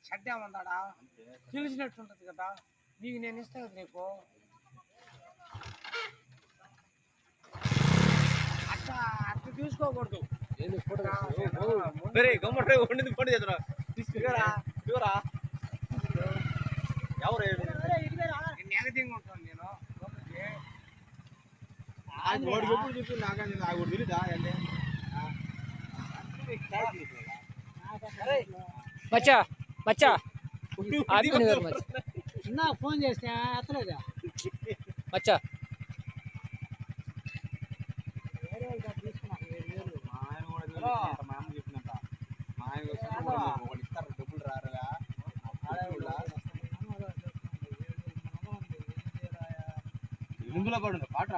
షడ్డే ఉందాడా తెలిసినట్టుంటది కదా నీకు నేను ఇస్తా కదా రేపు అట్లా అట్లా తీసుకోకూడదు వండింది ఫోన్ చేద్దాం ఎవరు నెగటింగ్ ఉంటాను నేను ఎప్పుడు చెప్పి నాకని నాకు తెలియదా మచ్చా మచ్చా ఫోన్ చేస్తే అతలేదా మచ్చా మా అమ్మ చెప్పినంత మా ఆయన ఒకటి ఇస్తారు డబ్బులు రారుగా ఎలుగులో పడు పాట